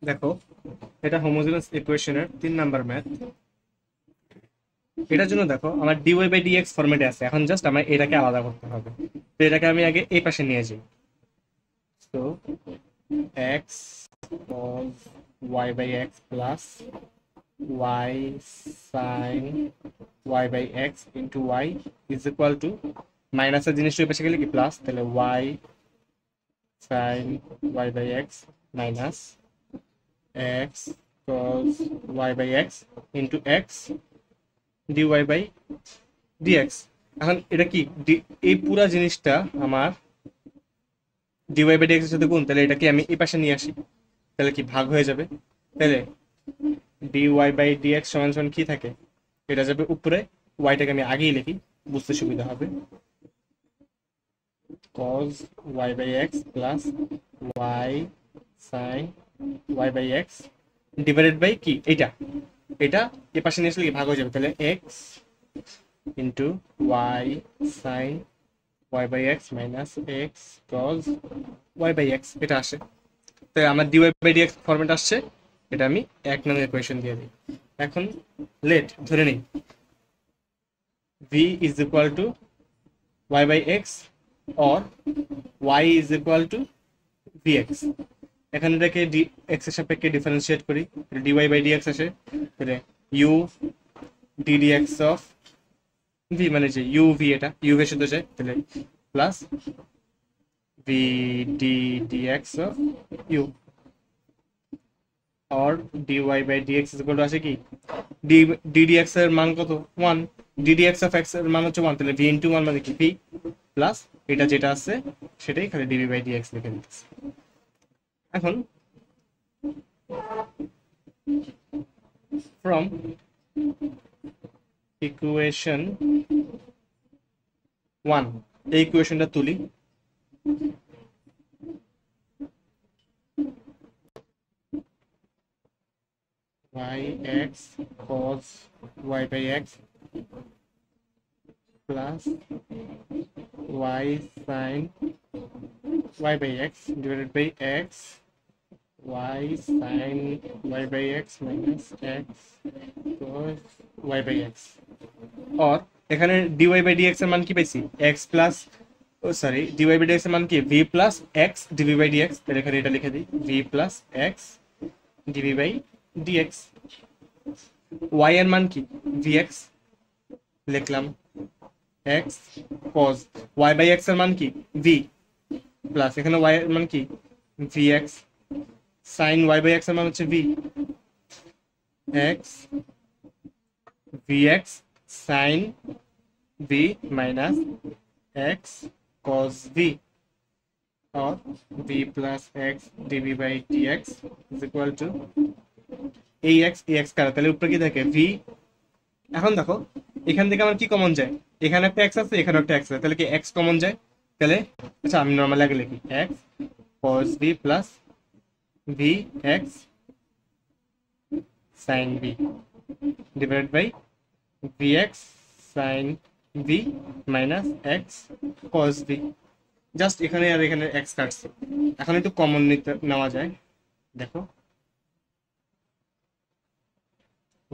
দেখো, এটা হোমোজেনাস ইকুয়েশনের 3 নাম্বার ম্যাথ। এটার জন্য দেখো আমার ডিওয়াই বাই ডিএক্স ফরম্যাটে আছে, এখন জাস্ট আমার এটাকে আলাদা করতে হবে। তো এটাকে আমি আগে এই পাশে নিয়ে যাই। তো x cos y by x plus y sin y by x into y is equal to, মাইনাসের জিনিসটা ওই পাশে গেলে কি প্লাস, তাহলে y sin y by x minus x cos y by x into x dy by dx. এখন এটা কি এই পুরা জিনিসটা আমার ডিওয়াই বাই ডিএক্স এর সাথে গুণ, তাহলে এটাকে আমি এই পাশে নিয়ে আসি, তাহলে কি ভাগ হয়ে যাবে। তাহলে ডিওয়াই বাই ডিএক্স সমান সমান কি থাকে, এটা যাবে উপরে, ওয়াইটাকে আমি আগেই লিখি বুঝতে সুবিধা হবে। cos y by x plus y sin y by x divided by কি এটা, এটা এ পাশে নিয়ে আসলে কি ভাগ হয়ে যাবে, তাহলে x into y sin y by x minus x cos y by x এটা আসে। তাই আমার dy by dx ফরম্যাট আসছে, এটা আমি 1 নং ইকুয়েশন দিয়ে দিই। এখন লেট ধরে নেই v is equal to y by x or y is equal to vx। এখানে এটাকে x এর সাপেক্ষে ডিফারেন্সিয়েট করি, dy বাই dx আসে, তাহলে u ddx অফ v মানে যে u v, এটা u এর সাথে যায়, তাহলে plus v ddx of u or dy by dx is equal to আসে কি ddx এর মান কত 1, ddx অফ x এর মান হচ্ছে 1, তাহলে v ইনটু 1 মানে কি v প্লাস এটা যেটা আছে সেটাই খালি dv বাই dx লিখে দিতেছি। এখন from ইকুয়েশন 1 এই ইকুয়েশনটা তুলি, yx cos y by x plus y sin y by x divided by x y sin y by x minus x cos y by x। और এখানে dy by dx এর মান কি পাইছি x প্লাস, ও sorry dy by dx এর মান কি v plus x dv by dx, তাহলে এখানে এটা লিখে দিই v plus x dv by dx। y এর মান কি vx লিখলাম, x cos y by x এর মান কি v প্লাস এখানে y এর মান কি vx sin y by x এর মান হচ্ছে v x vx sin v minus x cos v or v plus x dv by dx is equal to ax কারা, তাহলে উপরে কি থাকে v। এখন দেখো এখান থেকে আমার কি কমন যায়, এখানে একটা x আছে এখানে একটা x আছে, তাহলে কি x কমন যায়, তাহলে আচ্ছা আমি নরমাল আগে লিখি x cos v plus v x sin v divided by vx sin v minus x cos v। Just এখানে আর এখানে x কাটছে, এখন একটু কমন নিতে নেওয়া যায়, দেখো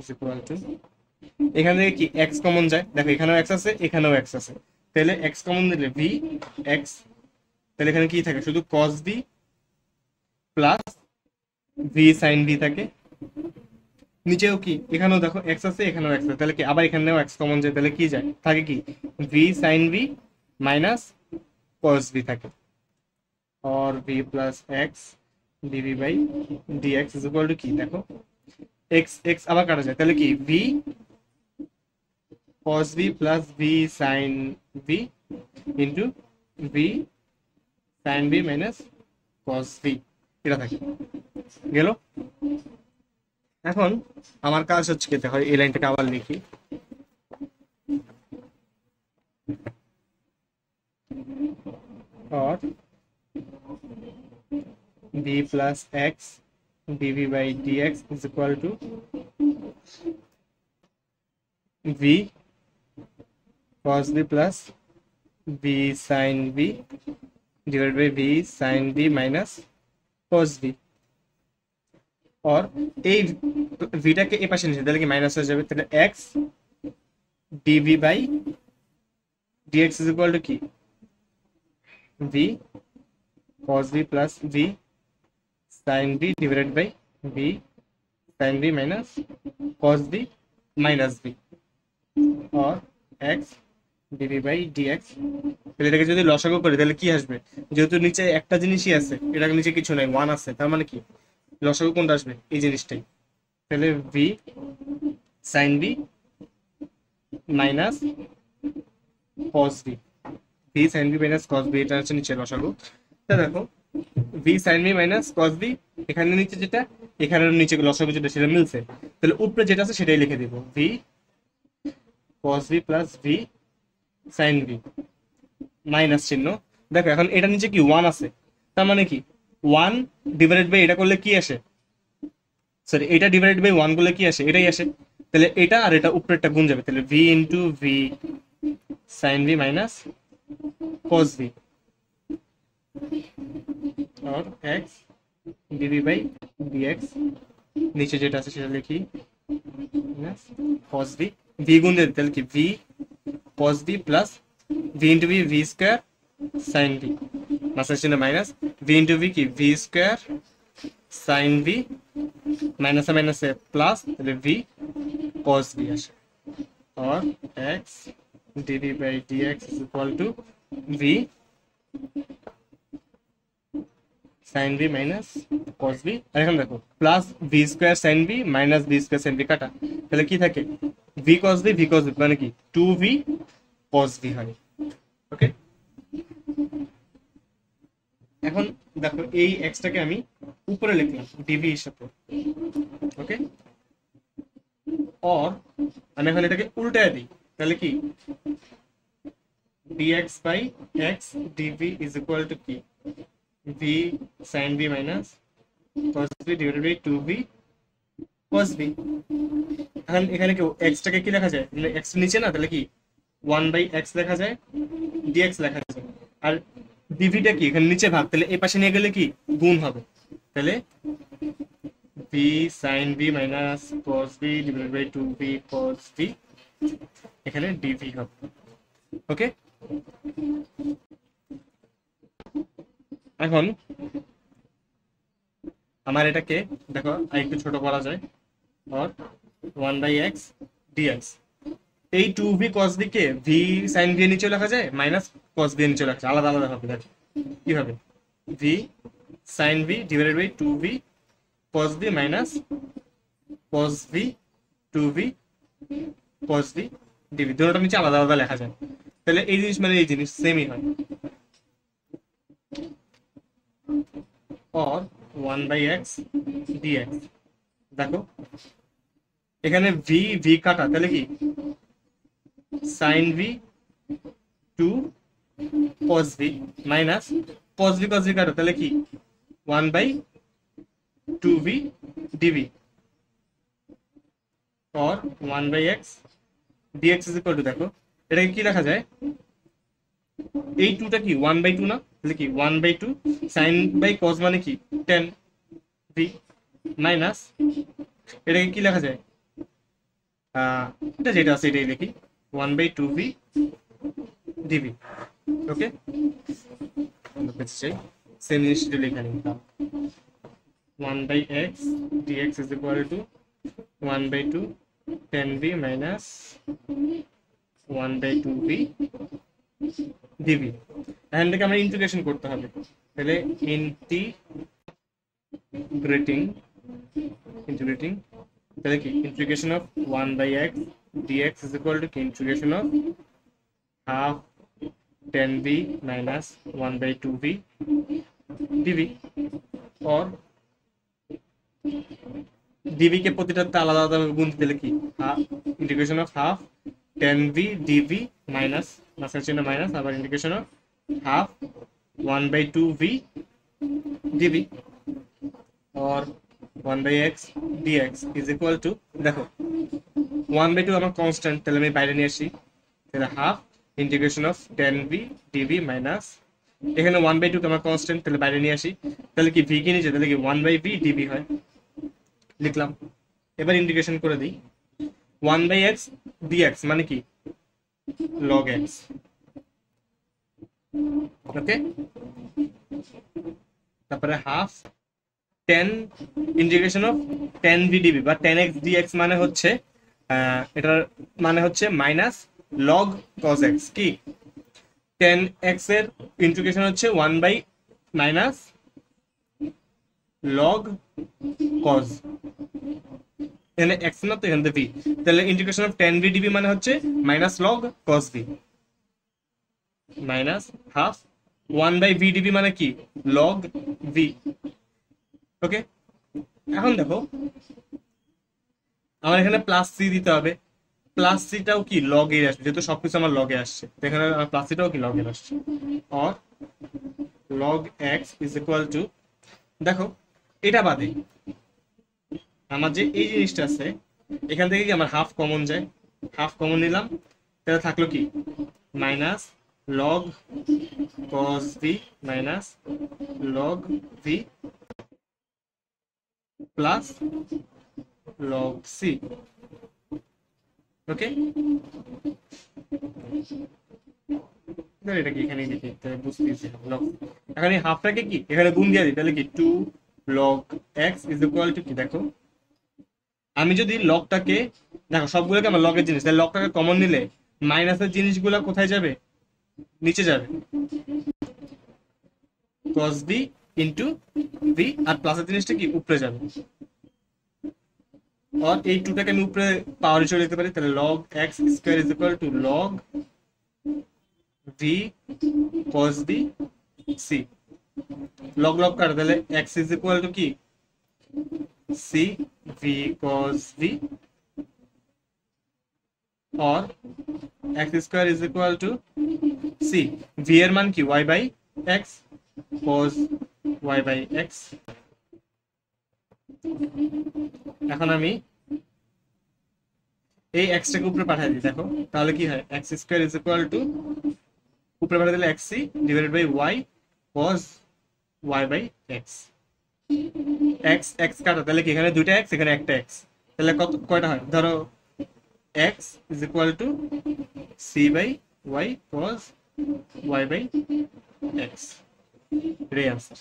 is equal to, এখান থেকে কি x কমন যায়, দেখো এখানেও x আছে এখানেও x আছে, তাহলে x কমন দিলে v x, তাহলে এখানে কি থাকে শুধু cos v plus v sin v থাকে, নিচেও কি এখানেও দেখো x আছে এখানেও x আছে, তাহলে কি আবার এখানেও x কমন যায়, তাহলে কি যায় থাকে কি v sin v minus cos v থাকে, और v plus x dv by dx is equal to কি দেখো x x আবার কাটা যায়, তাহলে কি v cos v plus v sin v into v sin v minus cos v এটা থাকে গেল। এখন আমার কাজ হচ্ছে কি দেখো এই লাইনটাকে আবার লিখি, और v plus x dv by dx is equal to v cos v plus v sin v divided by v sin v minus cos v। और এই ভিটাকে এই পাশে নিচে তাহলে কি মাইনাস হয়ে যাবে, তাহলে x dv by dx is equal to কি v cos v plus v sin v divided by v sin v minus cos v minus v और x dv by dx। তাহলে এটাকে যদি লসাগু করি তাহলে কি আসবে, যেহেতু নিচে একটা জিনিসই আছে, এটাকে নিচে কিছু নাই, 1 আছে, তার মানে কি লসাগু কোনটা আসবে, এই জিনিসটাই। তাহলে v sin v minus cos v, v sin v minus cos v, এটা হচ্ছে নিচে লসাগু। দেখো v sign V minus cos v, এখানে নিচে যেটা এখানে নিচে লসাগু যেটা সেটা মিলছে, তাহলে উপরে যেটা আছে সেটাই লিখে দিব, V cos V plus V sign V minus চিহ্ন। দেখো এখন এটা নিচে কি 1 আছে, তার মানে কি 1 ডিভাইডেড বাই এটা করলে কি আসে, সরি এটা ডিভাইডেড বাই 1 করলে কি আসে, এটাই আসে। তাহলে এটা আর এটা উপরেরটা গুণ যাবে, তাহলে v into v sign V minus cos v और x dv by dx, नीचे যেটা আছে সেটা লিখি cos v, v গুণ দিতে তাহলে কি v cos v plus v into v v square sin v minus চিহ্ন মাইনাস v into v কি v square sin v minus minus plus, তাহলে v cos v আসে। और x dv by dx is equal to v sin v minus cos v, আর এখন দেখো plus v square sin v minus v square sin v কাটা, তাহলে কি থাকে v cos v মানে কি 2v cos v হয়। ওকে, এখন দেখো এই x টাকে আমি উপরে লিখলাম dv হিসেবে। ওকে, और আমি এখন এটাকে উল্টায় দিই, তাহলে কি dx by x dv is equal to কি v sin v minus cos v divided by 2v cos v। এখন এখানে কি x টাকে কি লেখা যায়, তাহলে x নিচে না, তাহলে কি 1 by x লেখা যায়, dx লেখা যায়, আর dv টা কি এখানে নিচে ভাগ, তাহলে এই পাশে নিয়ে গেলে কি গুণ হবে, তাহলে v sin v minus cos v divided by 2v cos v, এখানে dv হবে। ওকে, এখন আমার এটাকে দেখো আরেকটু ছোট করা যায়, और 1 by x dx, এই 2v cos v কে v sin v এর নিচে লেখা যায়, মাইনাস cos v এর নিচে লেখা যায়, আলাদা আলাদা হবে। দেখো কি হবে, v sin v divided by 2v cos v minus cos v 2v cos v dv, দুটোটা নিচে আলাদা আলাদা লেখা যায়, তাহলে এই জিনিস মানে এই জিনিস সেমই হয়। और 1 by x dx, দেখো এখানে v v কাটা, তাহলে কি sin v 2 cos v minus cos v কাটা, তাহলে কি 1 by 2v dv, और 1 by x dx is equal to, দেখো এটাকে কি লেখা যায়, এই 2 টা কি 1 by 2 না, তাহলে কি 1 by 2 sin by cos মানে কি tan v মাইনাস এটাকে কি লেখা যায়, এটা যেটা আছে এটাই লিখি 1 by 2v dv। ওকে, আমরা পেতে চাই সেম জিনিসটা লেখা নিই, 1 by x dx is equal to 1 by 2 tan v minus 1 by 2v dv। এখান থেকে আমরা ইন্টিগ্রেশন করতে হবে, তাহলে ইন্টিগ্রেটিং তাহলে কি integration of 1 by x dx is equal to integration of half tan v minus 1 by 2v dv, और dv কে প্রতিটাতে আলাদা আলাদা গুণ দিলে কি integration of half tan v dv minus মাসের চিহ্ন মাইনাস, আবার integration of half 1 by 2v dv, और 1 by x dx is equal to, দেখো 1 by 2 আমার কনস্ট্যান্ট, তাহলে আমি বাইরে নিয়ে আসি, তাহলে half integration of tan v dv minus, এখানে 1 by 2 আমার কনস্ট্যান্ট, তাহলে বাইরে নিয়ে আসি, তাহলে কি v কে নিচে, তাহলে কি 1 by v dv হয়, লিখলাম। এবার ইন্টিগ্রেশন করে দিই। 1/x dx মানে কি log x। ওকে, তারপরে হাফ 10 ইন্টিগ্রেশন অফ 10 vdv বা 10x dx মানে হচ্ছে এটার মানে হচ্ছে মাইনাস লগ cos x। কি 10x এর ইন্টিগ্রেশন হচ্ছে 1 বাই মাইনাস লগ cos, এখানে x না তো এখানে v, তাহলে ইন্টিগ্রেশন অফ 10 vdv মানে হচ্ছে minus log cos v minus half 1 by vdv মানে কি লগ v। ওকে, এখন দেখো আমার এখানে প্লাস সি দিতে হবে। প্লাস সিটাও কি লগ এর আসবে, যেহেতু সবকিছু আমার লগে আসছে, তো এখানে আমার প্লাস সিটাও কি লগ এর আসছে। Or log x is equal two, দেখো এটা বাদে আমার যে এই জিনিসটা আছে এখান থেকে কি আমার হাফ কমন যায়, হাফ কমন নিলাম, তাহলে থাকলো কি minus log cos v minus log v plus log c। ওকে, এটা কি এখানে লিখি তাহলে বুঝতেছি log, এখানে হাফটাকে কি এখানে গুণ দিয়ে দিই, তাহলে কি 2 log x is equal to কি, দেখো আমি যদি লগটাকে, দেখো সবগুলোকে আমার লগের জিনিস, তাহলে লগটাকে কমন নিলে মাইনাসের জিনিসগুলো কোথায় যাবে, নিচে যাবে, cos v ইন্টু v, আর প্লাসের জিনিসটা কি উপরে যাবে। और এই 2টাকে আমি উপরে পাওয়ার হিসেবে লিখতে পারি, তাহলে log x square is equal two log v cos v c। log log কাটা, তাহলে x ইজ ইকুয়াল টু কি c v cos v, और x square is equal to c, v এর মান কি y by x cos y by x। এখন আমি এই এক্সটাকে উপরে পাঠিয়ে দিই, দেখো তাহলে কি হয় x square is equal to উপরে পাঠিয়ে দিলে x c divided by y cos y by x. X x কাটা, তাহলে কি এখানে দুইটা এক্স এখানে একটা এক্স, তাহলে কত কয়টা হয়, ধরো x is equal to c by y cos y by x. এটাই আনসার।